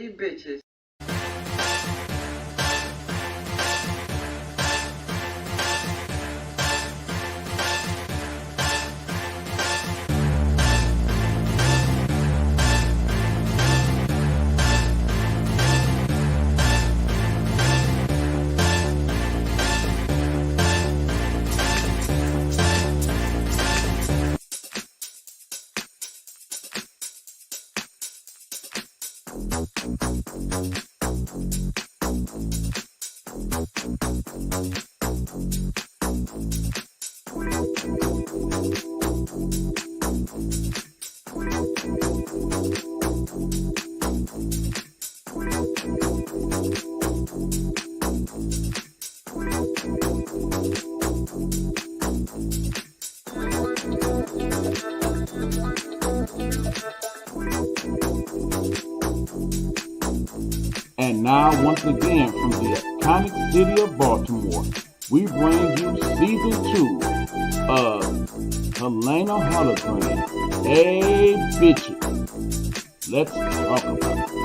Hey bitches. And now, once again, from the iconic city of Baltimore, we bring you season 2 of Helena Hologram. Hey, bitches, let's talk about it.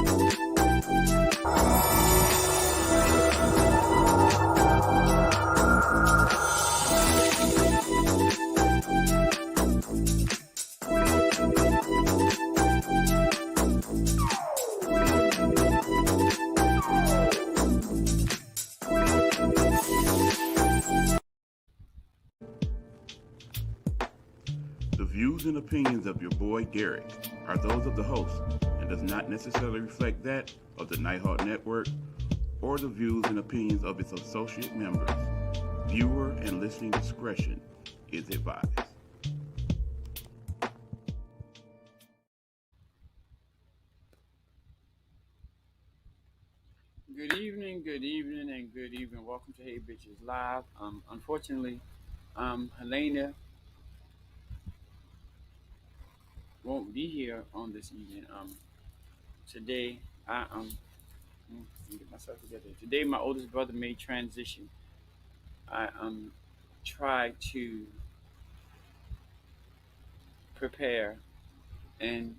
The views and opinions of your boy Derek are those of the host and does not necessarily reflect that of the Nighthawk Network or the views and opinions of its associate members. Viewer and listening discretion is advised. Good evening, and good evening. Welcome to Hey Bitches Live. Unfortunately, Helena won't be here on this evening. Today, let me get myself together. Today, my oldest brother made transition. I tried to prepare, and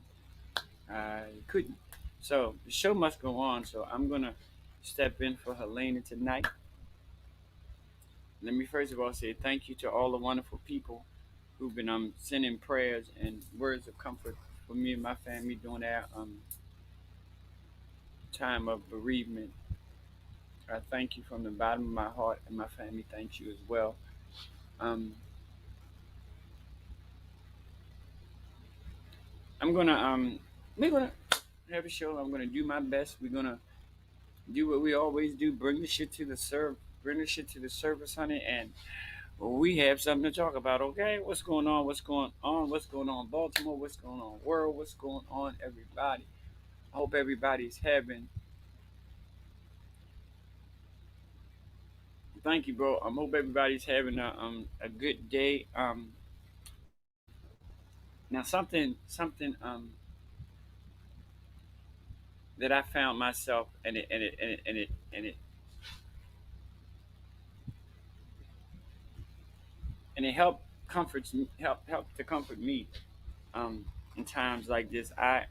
I couldn't. So the show must go on. So I'm gonna step in for Helena tonight. Let me first of all say thank you to all the wonderful people who've been sending prayers and words of comfort for me and my family during our time of bereavement. I thank you from the bottom of my heart, and my family thanks you as well. Um, I'm gonna we're gonna have a show. I'm gonna do my best. We're gonna do what we always do. Bring the shit to the Bring the shit to the surface, honey, and we have something to talk about. Okay, what's going on? What's going on? What's going on, Baltimore? What's going on, world? What's going on, everybody? I hope everybody's having. Thank you, bro. I hope everybody's having a good day. Now that I found myself and it helped to comfort me in times like this. I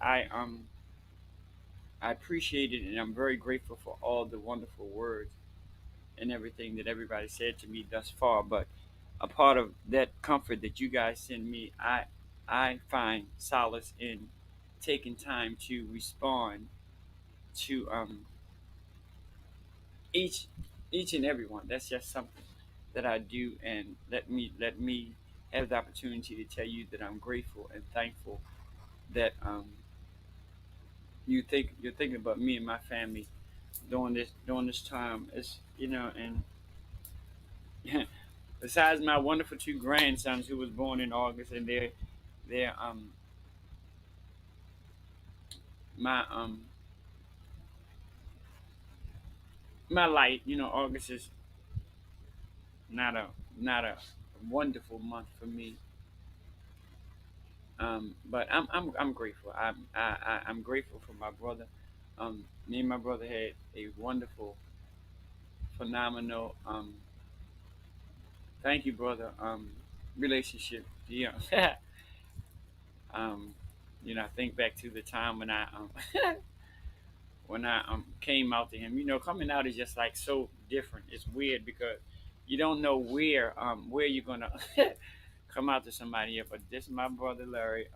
appreciate it, and I'm very grateful for all the wonderful words and everything that everybody said to me thus far. But a part of that comfort that you guys send me, I find solace in taking time to respond to each each and every one. That's just something that I do, and let me have the opportunity to tell you that I'm grateful and thankful that you're thinking about me and my family during this time. It's and besides my wonderful two grandsons who was born in August, and they're my my light. August is not a not a wonderful month for me. But I'm grateful. I'm grateful for my brother. Me and my brother had a wonderful, phenomenal. Thank you, brother. Relationship. Yeah. um, I think back to the time when I when I came out to him. You know, coming out is just like so different. It's weird because you don't know where you're gonna come out to somebody here. But this is my brother Larry.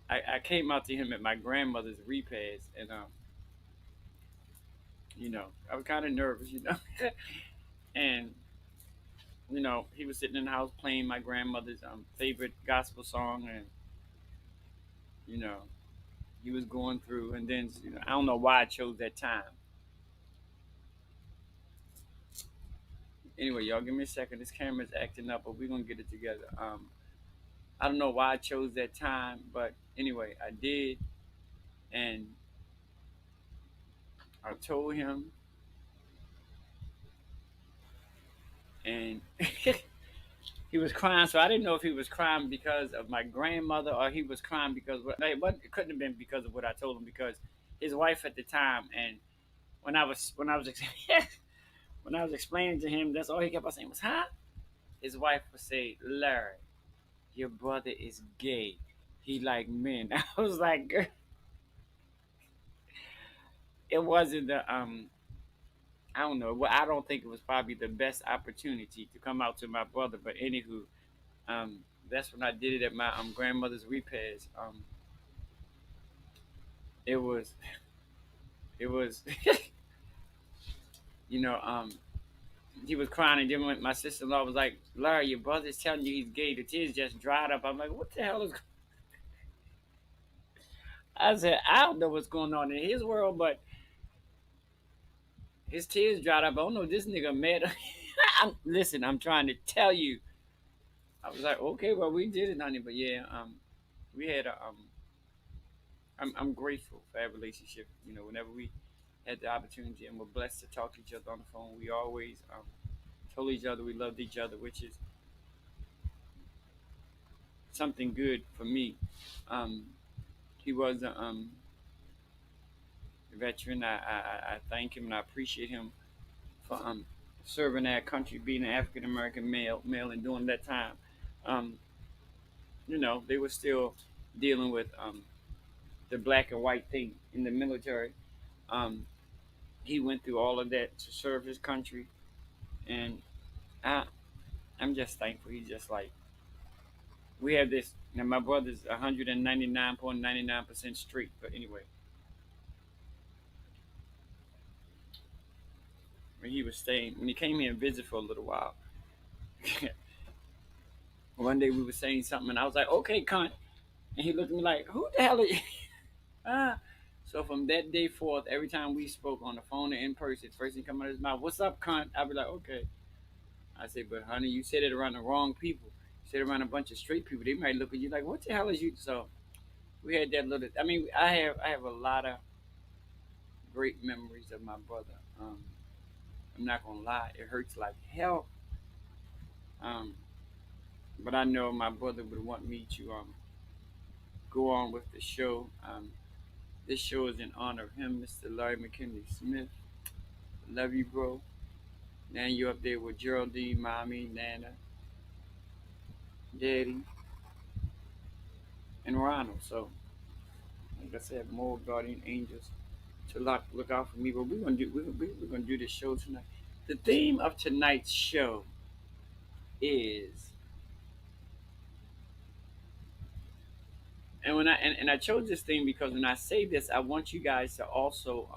I came out to him at my grandmother's repast, and you know, I was kind of nervous, you know, and you know, he was sitting in the house playing my grandmother's favorite gospel song, and you know, he was going through, and then you know, I don't know why I chose that time. Anyway, y'all, give me a second. This camera's acting up, but we're gonna get it together. I don't know why I chose that time, but anyway, I did, and I told him, and he was crying. So I didn't know if he was crying because of my grandmother or he was crying because it couldn't have been because of what I told him because his wife at the time, and when I was when I was explaining to him, that's all he kept on saying was, "Huh?" His wife would say, "Larry, your brother is gay. He like men." I was like, "Girl, it wasn't the I don't know. Well, I don't think it was probably the best opportunity to come out to my brother, but anywho, um, that's when I did it at my grandmother's repast. It was it was you know he was crying, and then when my sister-in-law was like, "Larry, your brother's telling you he's gay." The tears just dried up. I'm like, "What the hell is?" I said, "I don't know what's going on in his world, but his tears dried up. I don't know this nigga mad." Listen, I'm trying to tell you. I was like, "Okay, well, we did it, honey." But yeah, we had a I'm grateful for that relationship. You know, whenever we had the opportunity and we're blessed to talk to each other on the phone, we always told each other we loved each other, which is something good for me. Um, he was a veteran. I thank him and I appreciate him for serving our country, being an African American male, and during that time, um, you know, they were still dealing with the black and white thing in the military. Um, he went through all of that to serve his country, and I, I'm just thankful. He's just like we have this. Now my brother's 199.99% straight. But anyway, when he came here and visited for a little while, one day we were saying something, and I was like, "Okay, cunt," and he looked at me like, "Who the hell are you?" ah. So from that day forth, every time we spoke on the phone or in person, first thing come out of his mouth, "What's up, cunt?" I'd be like, "Okay." I say, "But honey, you said it around the wrong people. You said it around a bunch of straight people. They might look at you like, what the hell is you?" So we had that little. I mean, I have a lot of great memories of my brother. I'm not gonna lie, it hurts like hell. Um, but I know my brother would want me to go on with the show. This show is in honor of him, Mr. Larry McKinley Smith. Love you, bro. Now you're up there with Geraldine, mommy, Nana, daddy, and Ronald. So, like I said, more guardian angels to look out for me. But we're gonna do this show tonight. The theme of tonight's show is, and I chose this theme because when I say this, I want you guys to also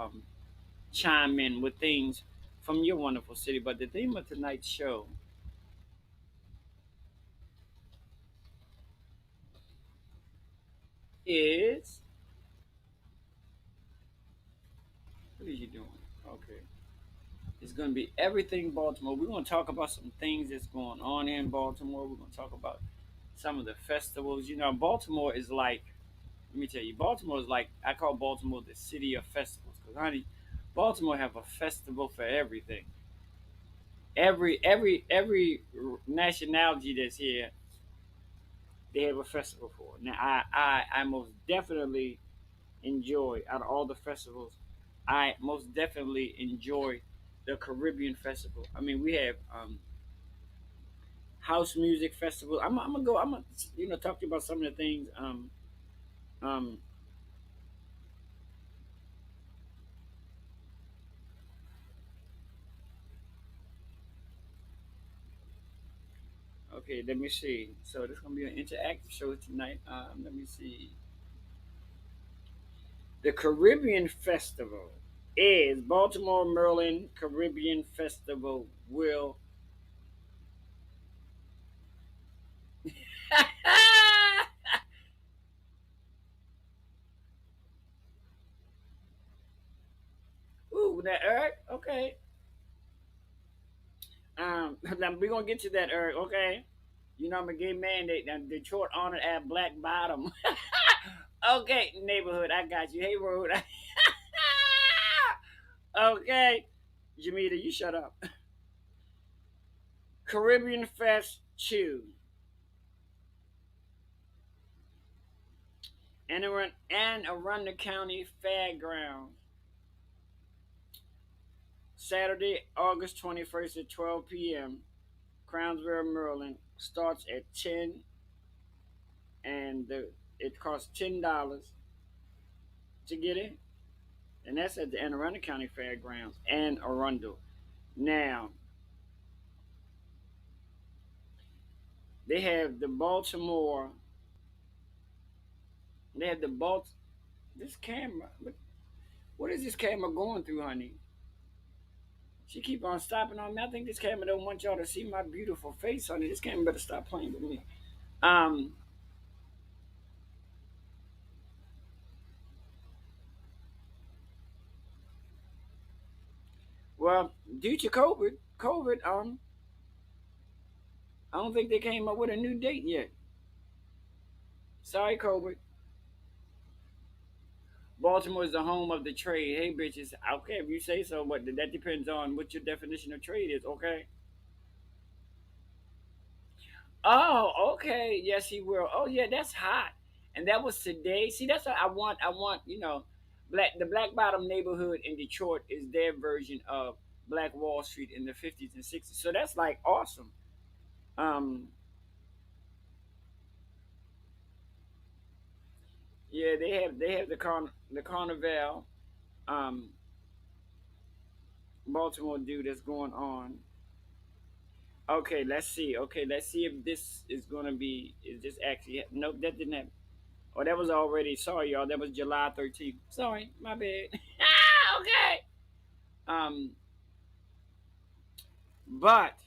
chime in with things from your wonderful city. But the theme of tonight's show is, what are you doing? Okay. It's going to be everything Baltimore. We're going to talk about some things that's going on in Baltimore. We're going to talk about some of the festivals. You know, Baltimore is like, let me tell you, Baltimore is like, I call Baltimore the city of festivals. Because, honey, Baltimore have a festival for everything. Every nationality that's here, they have a festival for. Now, I most definitely enjoy, out of all the festivals, I most definitely enjoy the Caribbean festival. I mean, we have house music festival. I'm gonna go. I'm gonna talk to you about some of the things. Um, okay, let me see. So this is gonna be an interactive show tonight. Let me see. The Caribbean Festival is Baltimore, Maryland Caribbean Festival will. Ooh, that Eric. Okay. Now we're gonna get to that, Eric. Okay. You know I'm a gay man. Detroit honored at Black Bottom. Okay, neighborhood. I got you. Hey, road. Okay, Jamita, you shut up. Caribbean Fest 2 and Arundel County Fairgrounds. Saturday, August 21st at 12 p.m. Crownsville, Maryland. Starts at 10 and it costs $10 to get in. And that's at the Anne Arundel County Fairgrounds and Arundel. Now, they have the Baltimore, they have the this camera. Look, what is this camera going through, honey? She keep on stopping on me. I think this camera don't want y'all to see my beautiful face, honey. This camera better stop playing with me. Um, well, due to COVID, I don't think they came up with a new date yet. Sorry, COVID. Baltimore is the home of the trade. Hey, bitches. Okay, if you say so, but that depends on what your definition of trade is. Okay. Oh, okay. Yes, he will. Oh, yeah, that's hot. And that was today. See, that's what I want. I want, the Black Bottom neighborhood in Detroit is their version of Black Wall Street in the 50s and 60s. So that's like awesome. Um, yeah, they have the Carnival, um, Baltimore dude that's going on. Okay, let's see. Okay, let's see if this is gonna be. Is this actually? Nope, that didn't happen. Oh, that was already. Sorry, y'all. That was July 13th. Sorry, my bad. Okay. Um, but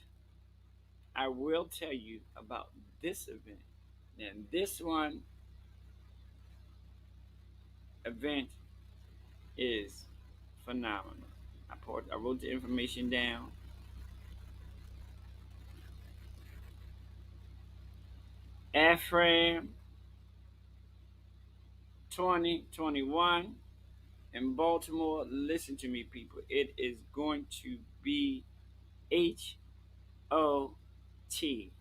I will tell you about this event. And this one event is phenomenal. I wrote the information down. Ephraim 2021 in Baltimore. Listen to me, people. It is going to be HOT.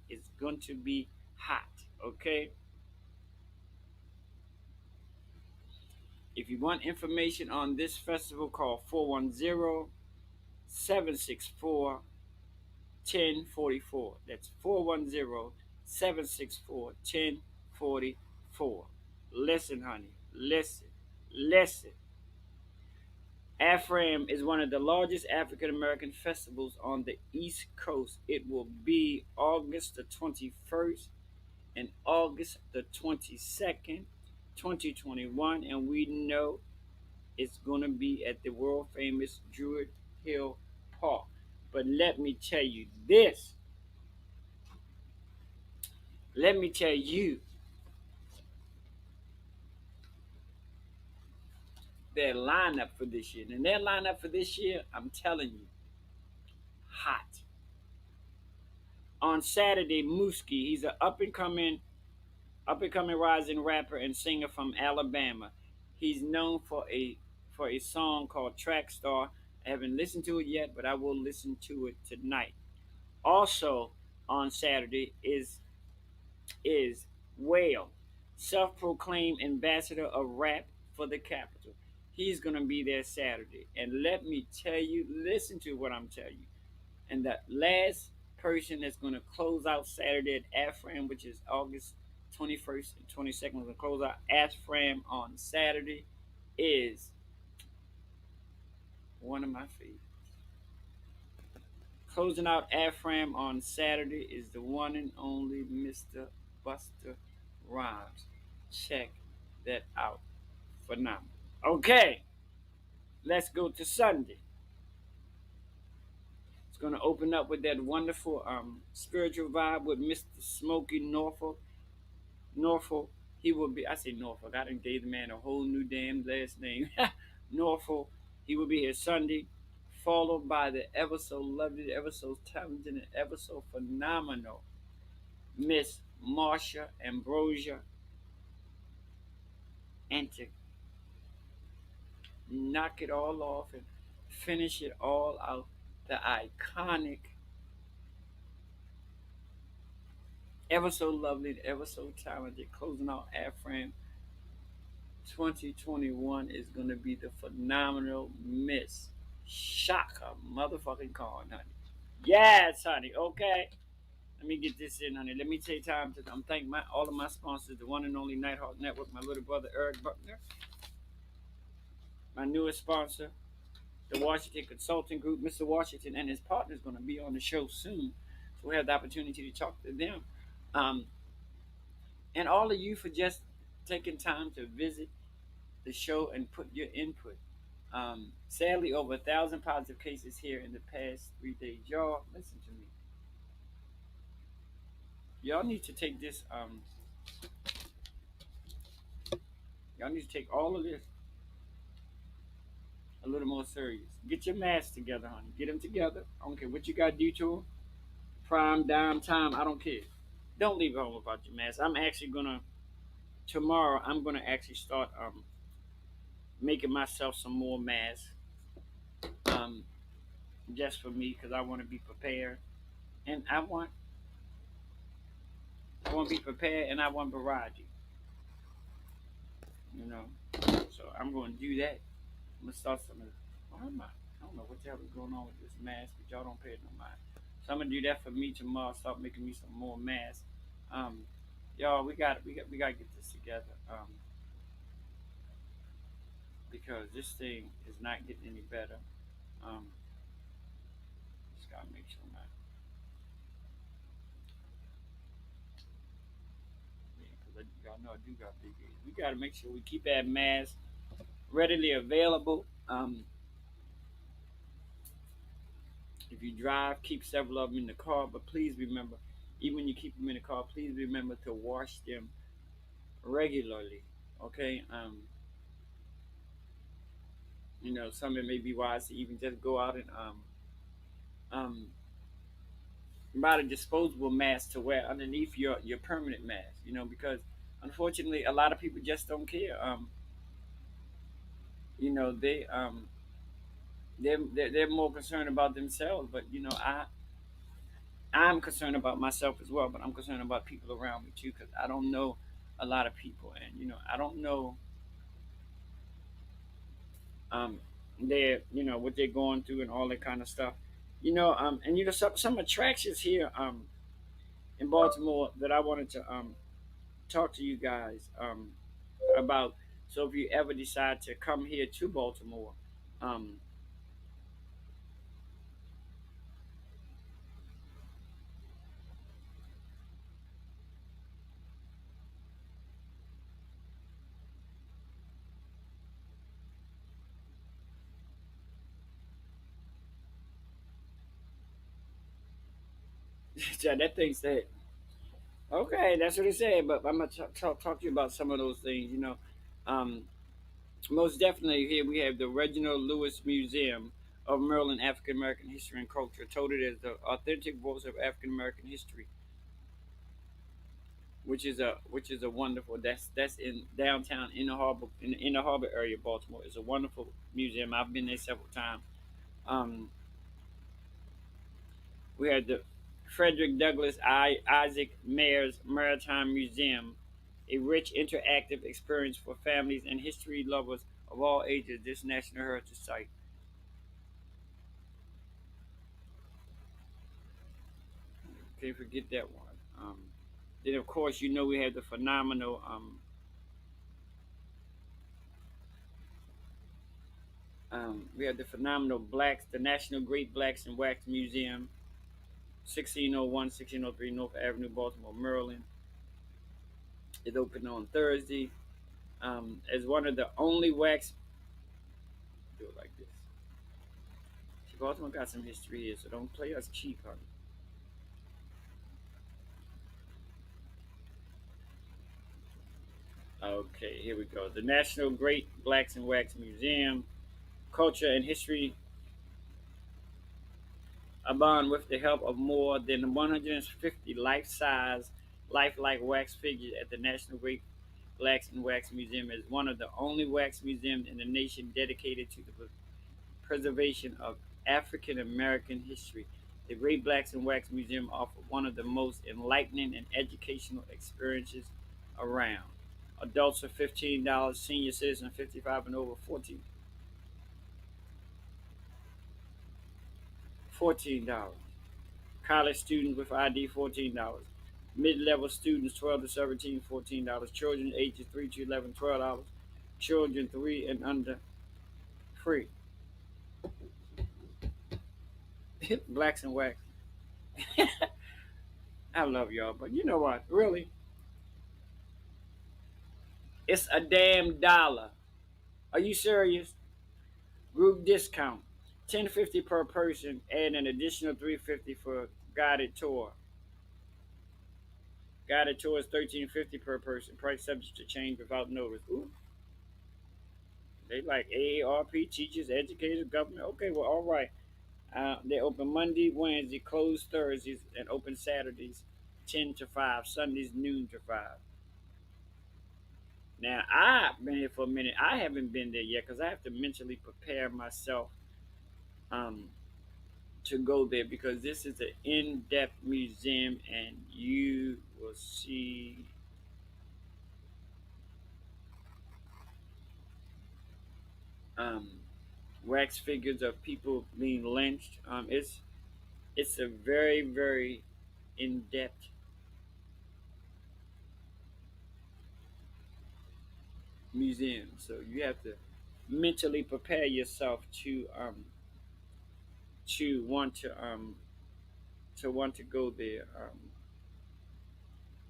It's going to be hot. Okay. If you want information on this festival, call 410-764-1044. That's 410-764-1044. Listen, honey. Listen. Listen. AFRAM is one of the largest African American festivals on the East Coast. It will be August the 21st and August the 22nd, 2021. And we know it's going to be at the world famous Druid Hill Park. But let me tell you this. Let me tell you their lineup for this year. And their lineup for this year, I'm telling you, hot. On Saturday, Mooski, he's an up and coming rising rapper and singer from Alabama. He's known for a song called Track Star. I haven't listened to it yet, but I will listen to it tonight. Also on Saturday is Whale, self-proclaimed ambassador of rap for the capital. He's gonna be there Saturday, and let me tell you, listen to what I'm telling you. And the last person that's gonna close out Saturday at Afram, which is August 21st and 22nd. We're going to close out Ashram on Saturday. Is one of my favorites. Closing out Afram on Saturday is the one and only Mr. Buster Rhymes. Check that out. Phenomenal. Okay, let's go to Sunday. It's going to open up with that wonderful spiritual vibe with Mr. Smokey Norfolk. Norfolk, he will be, I say Norfolk, I done gave the man a whole new damn last name. Norfolk, he will be here Sunday, followed by the ever so lovely, ever so talented, and ever so phenomenal Miss Marsha Ambrosia. And to knock it all off and finish it all out, the iconic, ever so lovely, and ever so talented, closing out Afram 2021 is going to be the phenomenal Miss Shaka motherfucking Khan, honey. Yes, honey. Okay. Let me get this in, honey. Let me take time to thank all of my sponsors, the one and only Nighthawk Network, my little brother Eric Buckner, my newest sponsor, the Washington Consulting Group. Mr. Washington and his partner is going to be on the show soon, so we have the opportunity to talk to them. Um, and all of you for just taking time to visit the show and put your input. Sadly, over 1,000 positive cases here in the past 3 days. Y'all, listen to me. Y'all need to take this. Y'all need to take all of this a little more serious. Get your masks together, honey. Get them together. I don't care what you got to do to them. Prime, dime, time. I don't care. Don't leave home without your mask. I'm actually gonna tomorrow. I'm gonna actually start making myself some more masks. Um, just for me because I want to be prepared, and I want to be prepared, and I want variety. You know, so I'm going to do that. I'm gonna start some of the. Why am I? I don't know what the hell is going on with this mask, but y'all don't pay it no mind. So I'm gonna do that for me tomorrow. Start making me some more masks. Um, y'all, we got to get this together. Because this thing is not getting any better. Um, just gotta make sure not. Because y'all know I do got big ears. We gotta make sure we keep that mask readily available. If you drive, keep several of them in the car, but please remember, even when you keep them in the car, please remember to wash them regularly. Okay. Some it may be wise to even just go out and um buy a disposable mask to wear underneath your permanent mask. Because unfortunately, a lot of people just don't care. You know, they're more concerned about themselves, but I'm concerned about myself as well, but I'm concerned about people around me too, because I don't know a lot of people, and I don't know their what they're going through and all that kind of stuff. And some attractions here in Baltimore that I wanted to talk to you guys about. So if you ever decide to come here to Baltimore, um, yeah, that thing said, okay, that's what it said. But I'm gonna talk to you about some of those things. Um, Most definitely, here we have the Reginald Lewis Museum of Maryland African American History and Culture, touted as the authentic voice of African American history, which is a wonderful. That's in downtown in the harbor area of Baltimore. It's a wonderful museum. I've been there several times. Um, we had the Frederick Douglass Isaac Mayer's Maritime Museum, a rich interactive experience for families and history lovers of all ages. This National Heritage Site. Can't forget that one. Then of course we have the phenomenal blacks, the National Great Blacks and Wax Museum, 1601, 1603 North Avenue, Baltimore, Maryland. It opened on Thursday. As one of the only wax, do it like this. See, Baltimore got some history here, so don't play us cheap, honey. Okay, here we go. The National Great Blacks and Wax Museum, Culture and History abound with the help of more than 150 life-size, lifelike wax figures at the National Great Blacks and Wax Museum is one of the only wax museums in the nation dedicated to the preservation of African American history. The Great Blacks and Wax Museum offers one of the most enlightening and educational experiences around. Adults are $15, senior citizens 55 and over $14. College students with ID $14. Mid-level students 12 to 17 $14. Children ages 3 to 11 $12. Children 3 and under free. Blacks and wax. I love y'all, but you know what? Really, it's a damn dollar. Are you serious? Group discount, 10.50 per person, and an additional 3.50 for guided tour. Guided tour is 13.50 per person. Price subject to change without notice. Ooh, they like AARP, teachers, educators, government. Okay, well, all right. They open Monday, Wednesday, closed Thursdays, and open Saturdays, 10 to 5. Sundays, noon to 5. Now, I've been here for a minute. I haven't been there yet because I have to mentally prepare myself um, to go there because this is an in-depth museum and you will see um, wax figures of people being lynched. It's a very very in-depth museum, so you have to mentally prepare yourself to want to go there.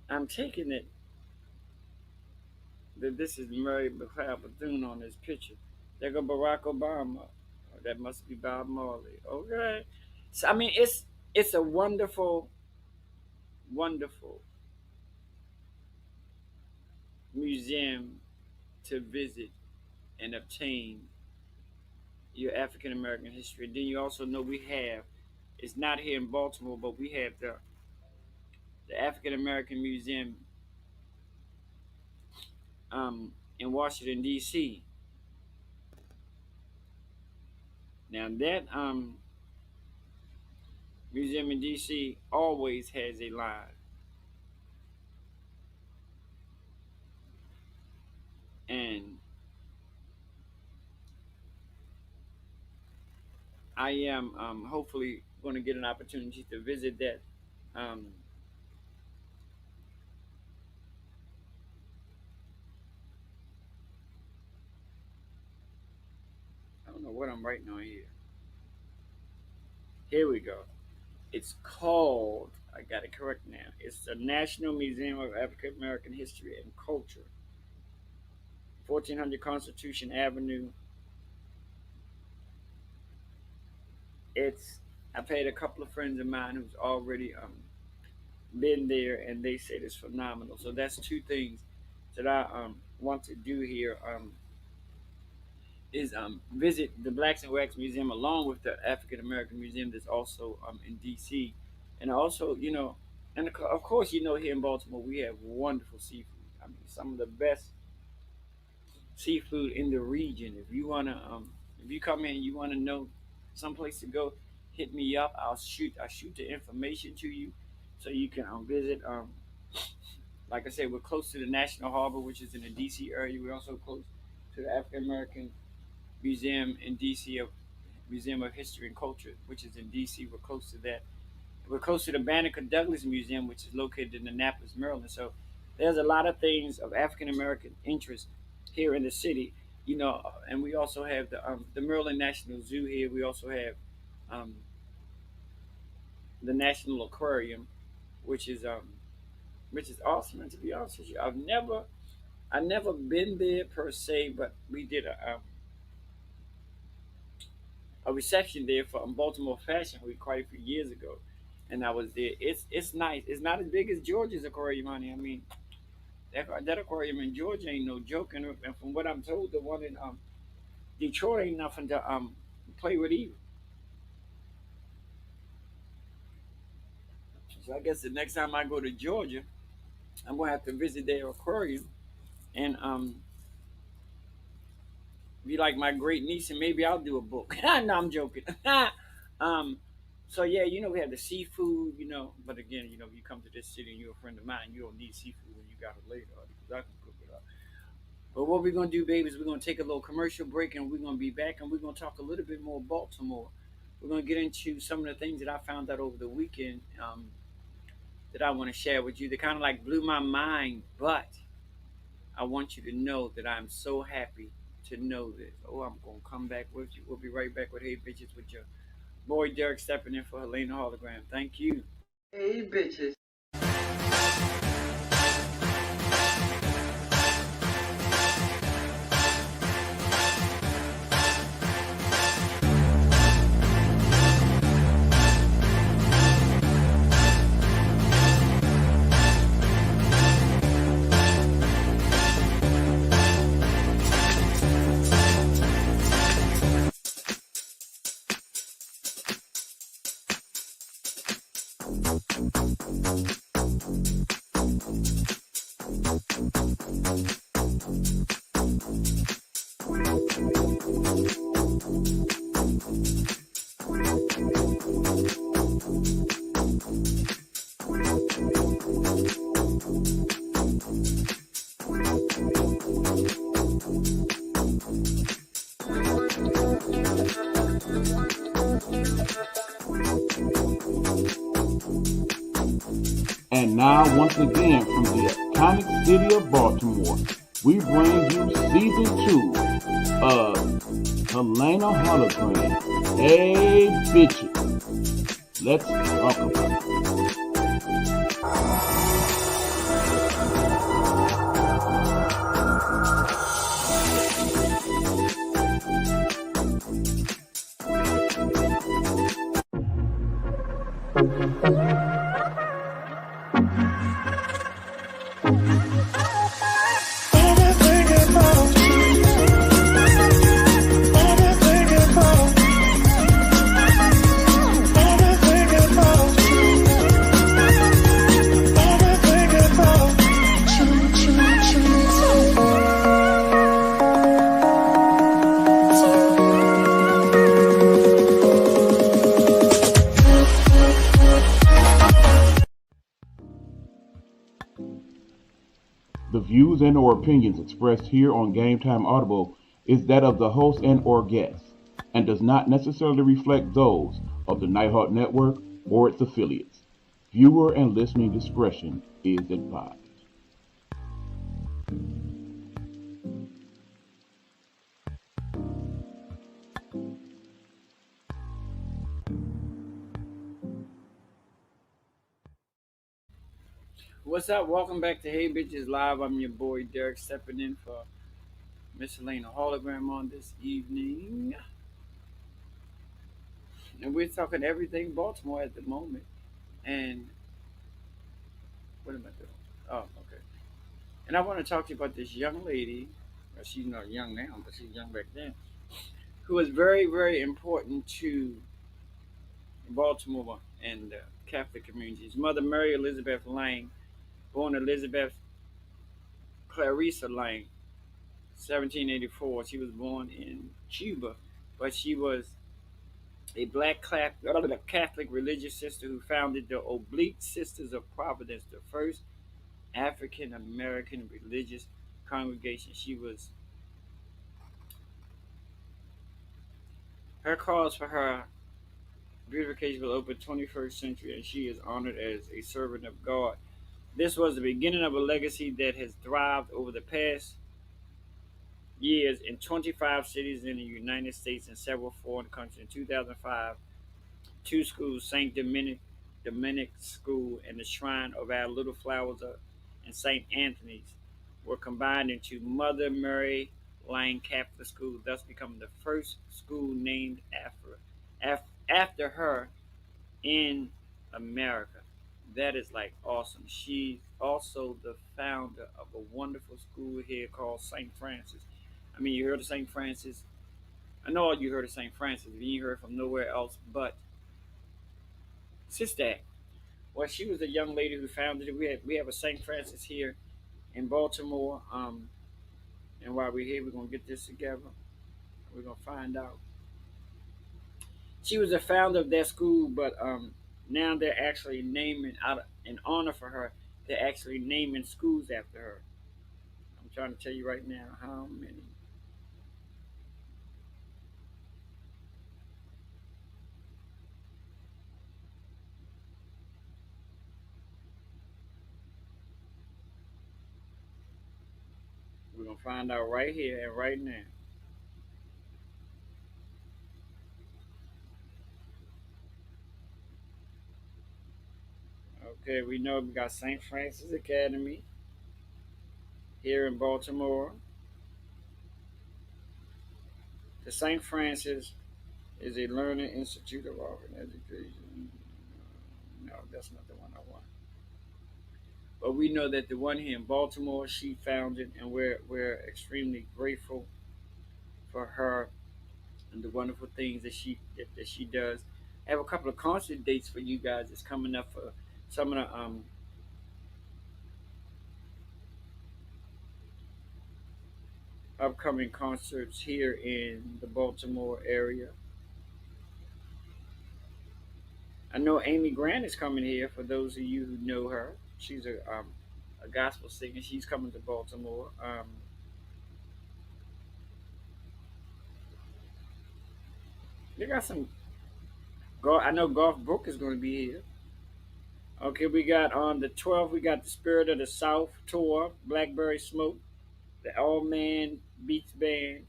I'm taking it that this is Mary McLeod Bethune on this picture. There go Barack Obama. Oh, that must be Bob Marley. Okay. So I mean it's a wonderful, wonderful museum to visit and obtain your African American history. Then you also know we have it's not here in Baltimore, but we have the African American Museum in Washington D.C. Now that museum in D.C. always has a line, and I am hopefully going to get an opportunity to visit that. Um, I don't know what I'm writing on here. Here we go. It's called, I got it correct now. It's the National Museum of African American History and Culture, 1400 Constitution Avenue. It's, I've had a couple of friends of mine who's already been there and they said it's phenomenal. So that's two things that I want to do here. Is visit the Blacks and Wax Museum along with the African American Museum that's also in D.C. And also, and of course, here in Baltimore we have wonderful seafood. I mean, some of the best seafood in the region. If you come in, and you wanna know someplace to go, hit me up. I'll shoot the information to you, so you can visit. Like I said, we're close to the National Harbor, which is in the D.C. area. We're also close to the African American Museum in D.C. Museum of History and Culture, which is in D.C. We're close to that. we're close to the Banneker Douglas Museum, which is located in Annapolis, Maryland. So there's a lot of things of African American interest here in the city, and we also have the Maryland National Zoo here. We also have um, the National Aquarium, which is awesome. And to be honest with you, I never been there per se, but we did a reception there for Baltimore Fashion Week quite a few years ago, and I was there. It's nice. It's not as big as Georgia's aquarium, honey. I mean, that aquarium in Georgia ain't no joke, and from what I'm told, the one in Detroit ain't nothing to play with either. So I guess the next time I go to Georgia, I'm gonna have to visit their aquarium and be like my great niece, and maybe I'll do a book. No, I'm joking. um, so yeah, we have the seafood, But again, you come to this city and you're a friend of mine, you don't need seafood when you got it later because I can cook it up. But what we're gonna do, baby, is we're gonna take a little commercial break, and we're gonna be back, and we're gonna talk a little bit more Baltimore. We're gonna get into some of the things that I found out over the weekend that I want to share with you. That kind of like blew my mind, but I want you to know that I'm so happy to know this. Oh, I'm gonna come back with you. We'll be right back with Hey Bitches with your boy Derek stepping in for Helena Hologram. Thank you. Hey bitches. And now, once again, from the iconic city of Baltimore, we bring you season 2 of Helena Hologram. Hey, bitches. Let's talk about it. The views and or opinions expressed here on Game Time Audible is that of the host and or guests, and does not necessarily reflect those of the Nighthawk Network or its affiliates. Viewer and listening discretion is advised. What's up? Welcome back to Hey Bitches Live. I'm your boy Derek stepping in for Miss Helena Hologram on this evening. And we're talking everything Baltimore at the moment. And what am I doing? Oh, okay. And I want to talk to you about this young lady. Well, she's not young now, but she's young back then. Who was very, very important to Baltimore and the Catholic communities. Mother Mary Elizabeth Lang, born Elizabeth Clarissa Lang, 1784. She was born in Cuba, but she was a black Catholic religious sister who founded the Oblique Sisters of Providence, the first African American religious congregation. She was her cause for her Beautification will open 21st century, and she is honored as a servant of God. This was the beginning of a legacy that has thrived over the past years in 25 cities in the United States and several foreign countries. In 2005, two schools, Dominic School and the Shrine of Our Little Flowers and St. Anthony's, were combined into Mother Mary Lang Catholic School, thus becoming the first school named after her in America. That is like awesome. She's also the founder of a wonderful school here called St. Francis. I mean, you heard of St. Francis. I know you heard of St. Francis. You heard from nowhere else but Sister Act. Well, she was the young lady who founded it. We have a St. Francis here in Baltimore. And while we're here, we're gonna get this together. We're gonna find out. She was the founder of that school, but now they're actually naming out in honor for her. They're actually naming schools after her. I'm trying to tell you right now how many. We're gonna find out right here and right now. Okay, we know we got St. Francis Academy here in Baltimore. The St. Francis is a learning institute of art and education. No, that's not the one I want. But we know that the one here in Baltimore, she founded, and we're extremely grateful for her and the wonderful things that she does. I have a couple of concert dates for you guys that's coming up for some of the upcoming concerts here in the Baltimore area. I know Amy Grant is coming here. For those of you who know her, she's a gospel singer. She's coming to Baltimore. They got some. I know Golf Brook is going to be here. Okay, we got on the 12th. We got the Spirit of the South tour, Blackberry Smoke, the All Man Beats Band.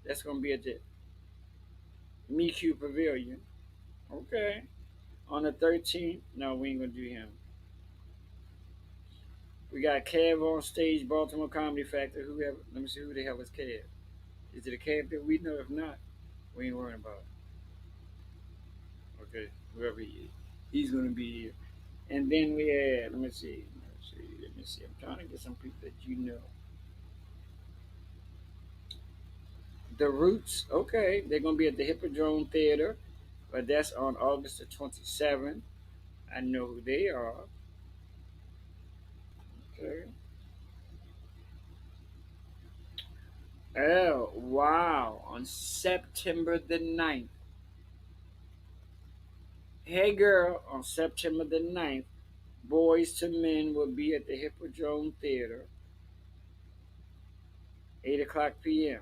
That's going to be at the MeQ Pavilion. Okay. On the 13th, no, we ain't going to do him. We got Kev on stage, Baltimore Comedy Factor. Let me see who the hell is Kev. Is it a Kev that we know? If not, we ain't worrying about it. Okay, whoever he is, he's going to be here. And then we had, let me see. I'm trying to get some people that you know. The Roots, okay, they're going to be at the Hippodrome Theater, but that's on August the 27th. I know who they are. Okay. Oh, wow. On September the 9th. Hey, girl, on September the 9th, Boys to Men will be at the Hippodrome Theater, 8 o'clock p.m.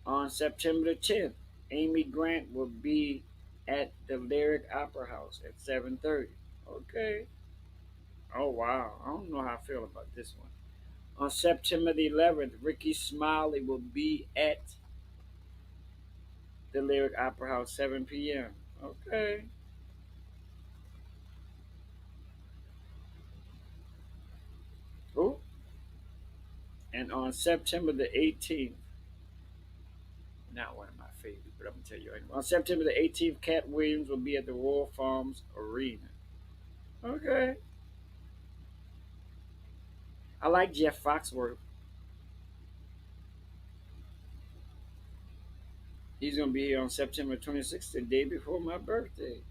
On September the 10th, Amy Grant will be at the Lyric Opera House at 7:30. Okay. Oh, wow. I don't know how I feel about this one. On September the 11th, Ricky Smiley will be at the Lyric Opera House, 7 p.m. Okay. Oh, and on September the 18th, not one of my favorites, but I'm going to tell you anyway. On September the 18th, Cat Williams will be at the Royal Farms Arena. Okay. I like Jeff Foxworth. He's going to be here on September 26th, the day before my birthday.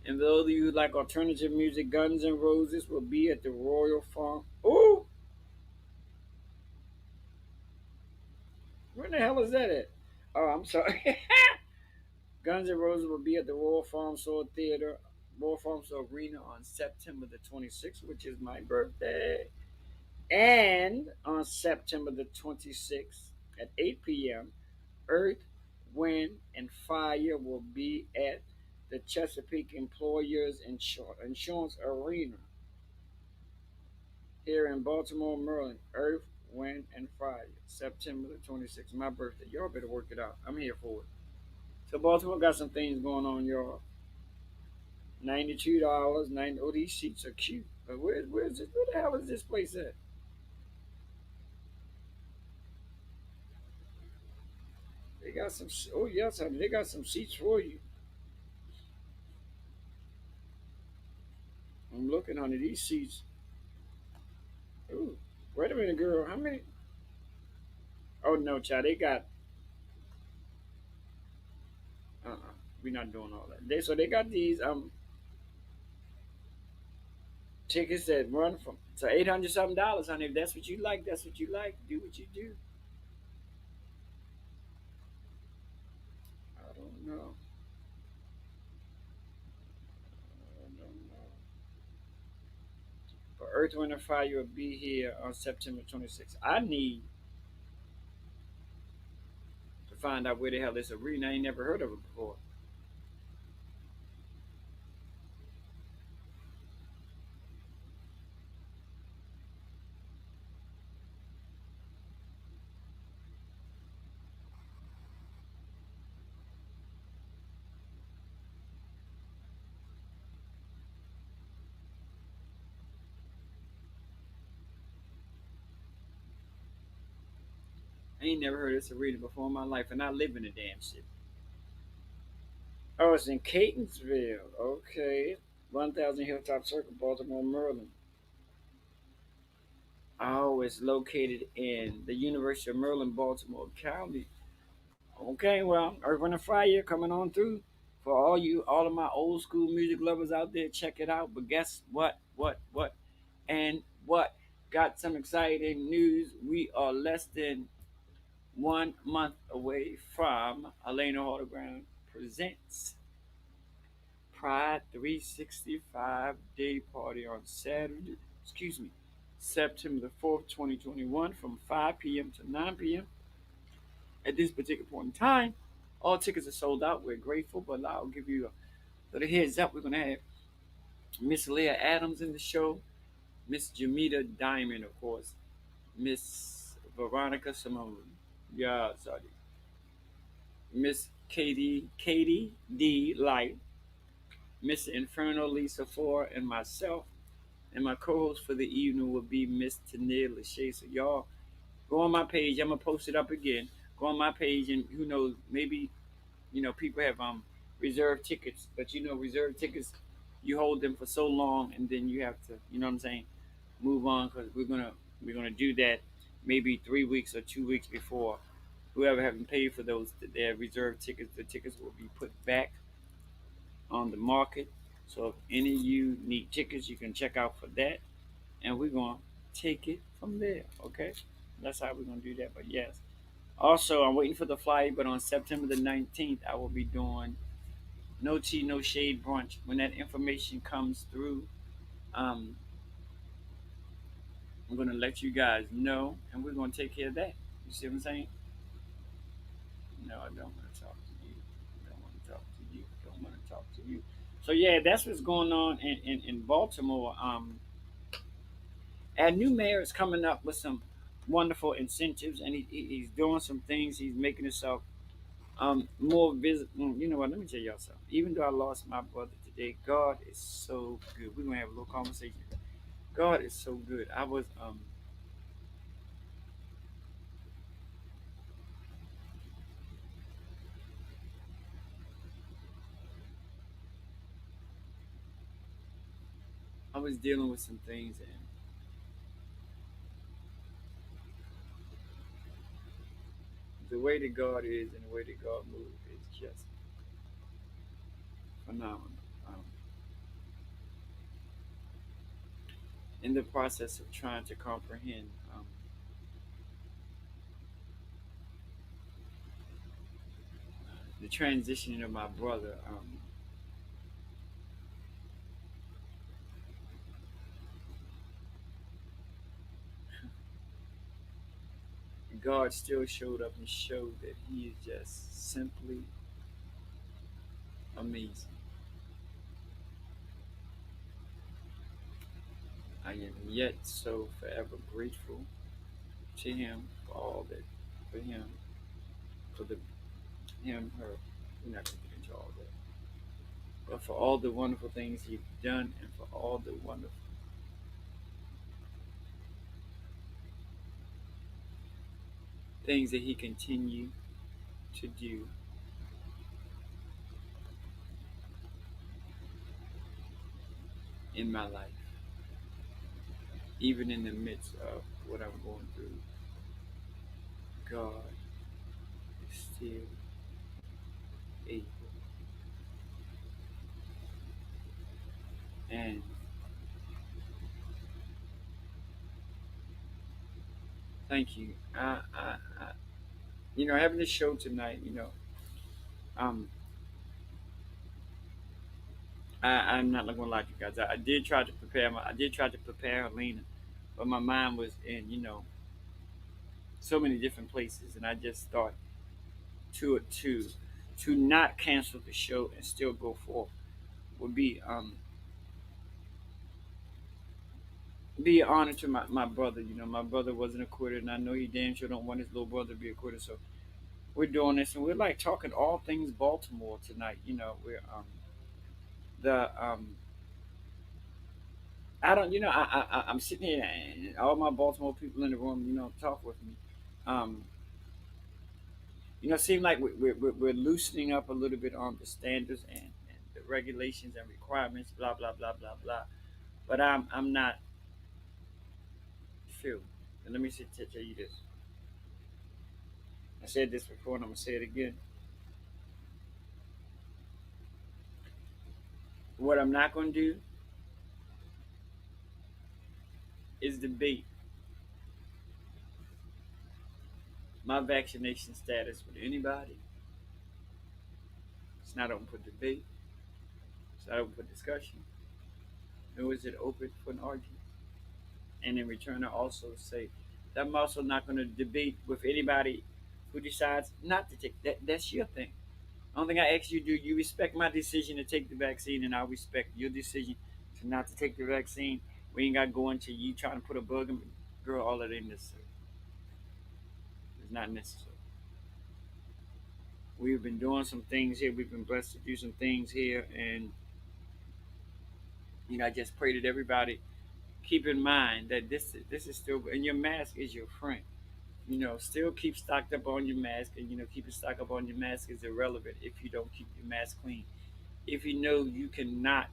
And those of you who like alternative music, Guns N' Roses will be at the Royal Farm. Ooh! Where the hell is that at? Oh, I'm sorry. Guns N' Roses will be at the Royal Farm Sword Theater, Royal Farm Sword Arena on September the 26th, which is my birthday. And on September the 26th at 8 p.m., Earth, Wind, and Fire will be at the Chesapeake Employers Insurance Arena here in Baltimore, Maryland. Earth, Wind, and Fire, September the 26th. My birthday. Y'all better work it out. I'm here for it. So Baltimore got some things going on, y'all. $92. 90. Oh, these seats are cute. But where's this? Where the hell is this place at? They got some. Oh yes, honey. They got some seats for you. I'm looking, honey. These seats. Ooh, wait a minute, girl. How many? Oh no, child. They got. We're not doing all that. They got these tickets that run from so $800 something dollars, honey. If that's what you like, that's what you like. Do what you do. I don't know. I don't know. But Earth, Wind, and Fire will be here on September 26th. I need to find out where the hell this arena. I ain't never heard of it before. I ain't never heard of this arena before in my life, and I live in the damn city. Oh, it's in Catonsville. Okay. 1000 Hilltop Circle, Baltimore, Maryland. Oh, it's located in the University of Maryland, Baltimore County. Okay, well, Earth, Wind, and Fire coming on through. For all of my old school music lovers out there, check it out. But guess what? And what? Got some exciting news. We are less than 1 month away from Helena Hologram presents Pride 365 Day Party on Saturday, excuse me, September the 4th, 2021, from 5 p.m. to 9 p.m. At this particular point in time, all tickets are sold out. We're grateful, but I'll give you a little heads up. We're going to have Miss Leah Adams in the show, Miss Jamita Diamond, of course, Miss Veronica Simone, yeah, sorry, Miss Katie D. Light, Miss Inferno Lisa Four, and myself. And my co-host for the evening will be Miss Tania Lachey. So y'all go on my page. I'm gonna post it up again. Go on my page, and who knows, maybe people have reserved tickets, but reserved tickets, you hold them for so long, and then you have to, what I'm saying, move on because we're gonna do that maybe 3 weeks or 2 weeks before. Whoever haven't paid for those their reserved tickets, the tickets will be put back on the market. So if any of you need tickets, you can check out for that, and we're gonna take it from there. Okay, that's how we're gonna do that. But yes, also I'm waiting for the flyer. But on September the 19th, I will be doing No Tea No Shade brunch. When that information comes through, um, I'm gonna let you guys know, and we're gonna take care of that. You see what I'm saying? No, I don't want to talk to you. I don't want to talk to you. I don't want to talk to you. So yeah, that's what's going on in Baltimore. Our new mayor is coming up with some wonderful incentives, and he's doing some things. He's making himself more visible. You know what? Let me tell y'all something. Even though I lost my brother today, God is so good. We're gonna have a little conversation. God is so good. I was dealing with some things, and the way that God is and the way that God moves is just phenomenal. Um, in the process of trying to comprehend the transitioning of my brother, God still showed up and showed that He is just simply amazing. I am yet so forever grateful to Him for all that, for Him, for the Him, her. We're not going to get into all that, but for all the wonderful things He's done, and for all the wonderful things that He continue to do in my life, even in the midst of what I'm going through. God is still able. And thank you. Having this show tonight, um, I'm not gonna lie to you guys. I did try to prepare I did try to prepare Helena, but my mind was in, so many different places, and I just thought to not cancel the show and still go forth would be an honor to my brother. My brother wasn't a quitter, and I know he damn sure don't want his little brother to be a quitter. So we're doing this, and we're like talking all things Baltimore tonight. We're the I don't, I'm sitting here, and all my Baltimore people in the room, talk with me. Um, it seems like we're loosening up a little bit on the standards and the regulations and requirements, blah blah blah blah blah. But I'm not filled. And let me tell you this. I said this before, and I'm gonna say it again. What I'm not gonna do is debate my vaccination status with anybody. It's not open for debate. It's not open for discussion. Nor is it open for an argument. And in return, I also say that I'm also not going to debate with anybody who decides not to take that. That's your thing. The only thing I ask you to do, you respect my decision to take the vaccine, and I'll respect your decision to not to take the vaccine. We ain't got to go into you trying to put a bug in me. Girl, all that ain't necessary. It's not necessary. We've been doing some things here. We've been blessed to do some things here, and I just pray that everybody keep in mind that this is still, and your mask is your friend. Still keep stocked up on your mask, and keeping stock up on your mask is irrelevant if you don't keep your mask clean. If you know you cannot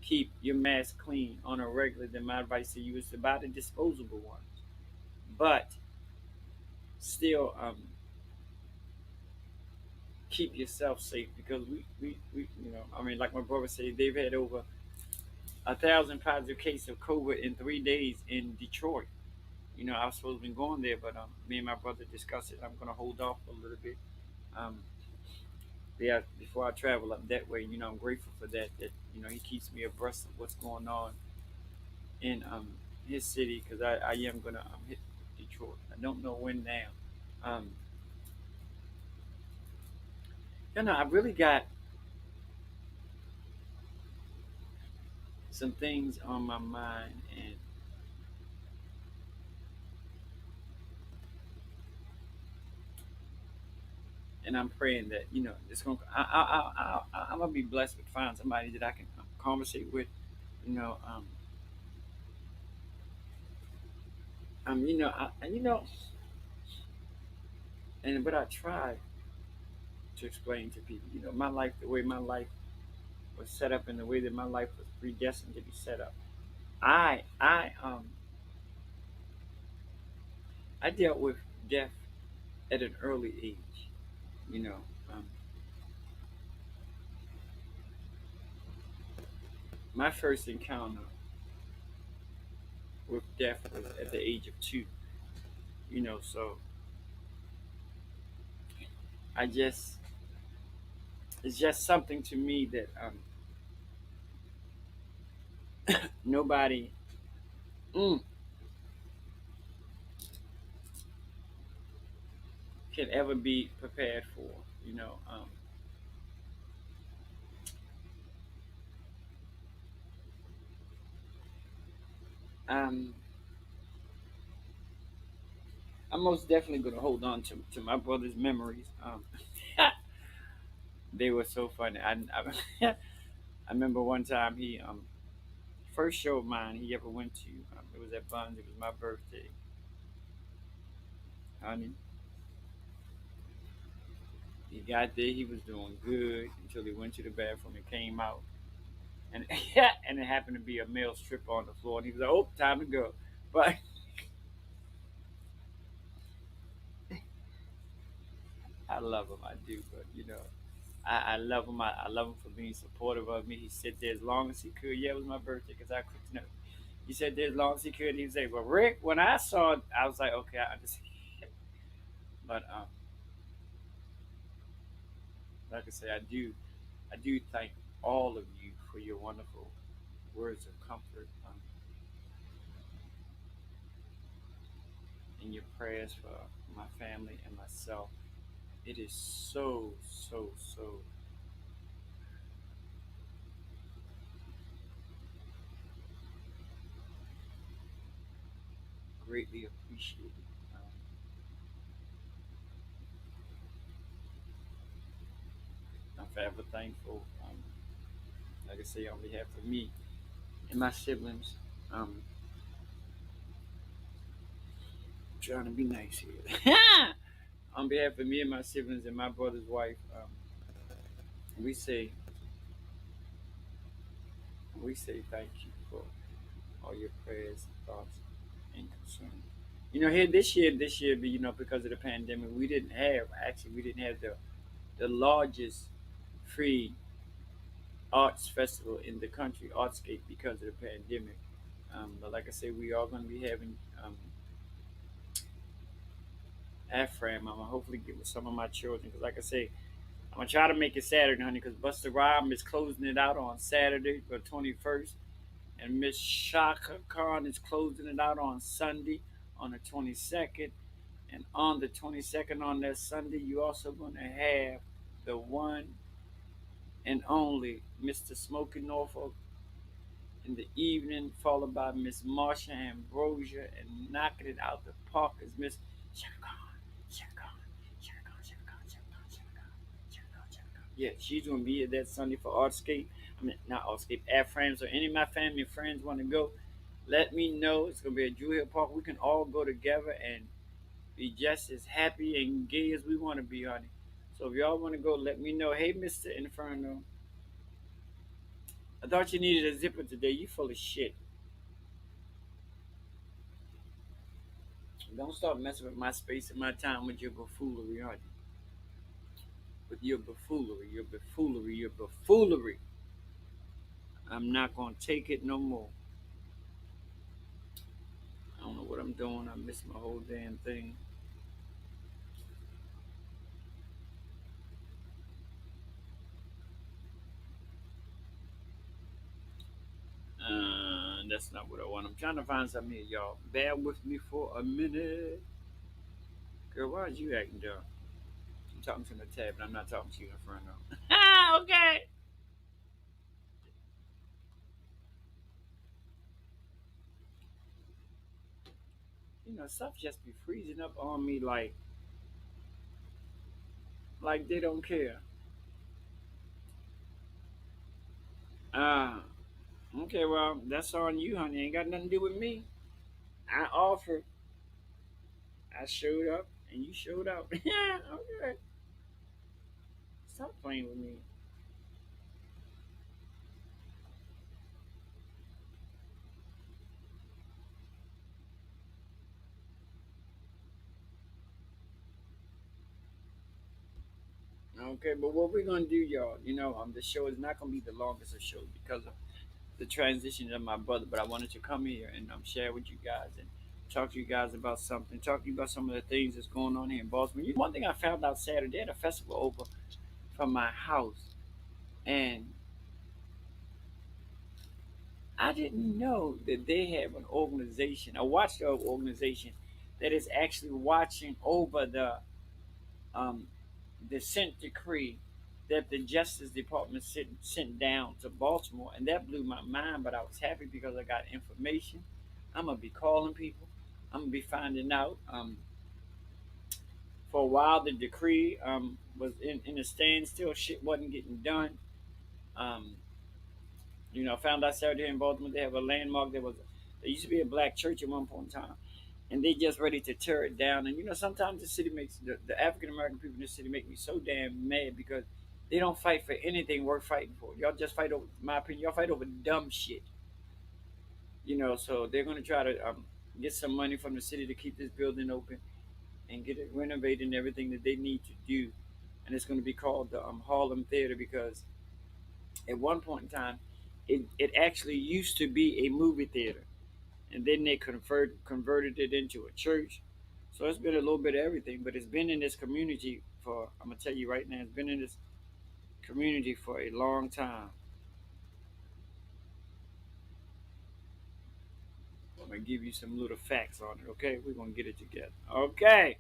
keep your mask clean on a regular, then my advice to you is to buy the disposable ones. But still, keep yourself safe, because I mean, like my brother said, they've had over 1,000 positive cases of COVID in 3 days in Detroit. I was supposed to be going there, but me and my brother discussed it. I'm going to hold off a little bit. Um, yeah, before I travel up that way, I'm grateful for that. That he keeps me abreast of what's going on in his city, because I am gonna hit Detroit. I don't know when now. Um, I really got some things on my mind, and I'm praying that it's gonna. I'm gonna be blessed with find somebody that I can conversate with. You know, um, and and but I try to explain to people, my life, the way my life was set up, and the way that my life was predestined to be set up. I dealt with death at an early age. You know, um, my first encounter with death was at the age of 2. So I just it's just something to me that nobody. Mm, can ever be prepared for. Um, I'm most definitely going to hold on to my brother's memories. They were so funny. I remember one time he first show of mine he ever went to. It was at Buns. It was my birthday. Honey, he got there. He was doing good until he went to the bathroom and came out, and and it happened to be a male stripper on the floor. And he was like, "Oh, time to go." But I love him. I do. But I love him. I love him for being supportive of me. He sat there as long as he could. Yeah, it was my birthday because I cooked. He said there as long as he could. He said, "Well, Rick, when I saw it, I was like, okay, I understand." But like I say, I do thank all of you for your wonderful words of comfort and your prayers for my family and myself. It is so, so, so greatly appreciated. Um, I'm forever thankful. Like I say, on behalf of me and my siblings, um, trying to be nice here. On behalf of me and my siblings and my brother's wife, we say we say thank you for all your prayers, thoughts, and concern. Here this year, because of the pandemic, we didn't have the largest free arts festival in the country, Artscape, because of the pandemic. But like I said, we are going to be having AFRAM. I'm gonna hopefully get with some of my children because, like I say, I'm gonna try to make it Saturday, honey, because Buster Rhyme is closing it out on Saturday, the 21st, and Miss Shaka Khan is closing it out on Sunday, on the 22nd. And on the 22nd, on that Sunday, you also gonna have the one and only Mr. Smokey Norfolk in the evening, followed by Miss Marsha Ambrosia, and knocking it out the park is Miss Shaka Khan, Shaka Khan, Shaka Khan, Shaka Khan, Shaka Khan, Shaka Khan, Shaka Khan, Shaka Khan. Yeah, she's gonna be here that Sunday for Artscape. I mean, not Artscape, Ad Frames, or any of my family and friends want to go. Let me know. It's gonna be at Drew Hill Park. We can all go together and be just as happy and gay as we want to be, honey. So if y'all want to go, let me know. Hey, Mr. Inferno, I thought you needed a zipper today. You full of shit. Don't start messing with my space and my time with your buffoonery, honey. With your buffoonery, your buffoonery, your buffoonery. I'm not gonna take it no more. I don't know what I'm doing. I missed my whole damn thing. That's not what I want. I'm trying to find something here, y'all. Bear with me for a minute. Girl, why is you acting dumb? I'm talking to the tab, and I'm not talking to you in front of. Okay. Stuff just be freezing up on me like they don't care. Ah, okay, well, that's on you, honey. Ain't got nothing to do with me. I offered, I showed up, and you showed up. Okay. Stop playing with me. Okay, but what we're gonna do, y'all, the show is not gonna be the longest of shows because of the transition of my brother. But I wanted to come here and share with you guys and talk to you guys about something. Talk to you about some of the things that's going on here in Baltimore. One thing I found out Saturday, they had a festival over from my house, and I didn't know that they have an organization, a watchdog organization, that is actually watching over um, dissent decree that the Justice Department sent down to Baltimore, and that blew my mind. But I was happy because I got information. I'm gonna be calling people. I'm gonna be finding out. For a while, the decree was in a standstill. Shit wasn't getting done. Um, I found out Saturday here in Baltimore they have a landmark. There used to be a black church at one point in time, and they just ready to tear it down. And sometimes the city makes the African American people in this city make me so damn mad because they don't fight for anything worth fighting for. Y'all just fight over, in my opinion, y'all fight over dumb shit. So they're gonna try to get some money from the city to keep this building open and get it renovated and everything that they need to do. And it's going to be called the Harlem Theater because at one point in time, it actually used to be a movie theater, and then they converted it into a church. So it's been a little bit of everything, but it's been in this community for, I'm gonna tell you right now, it's been in this community for a long time. I'm gonna give you some little facts on it. Okay, we're gonna get it together. Okay.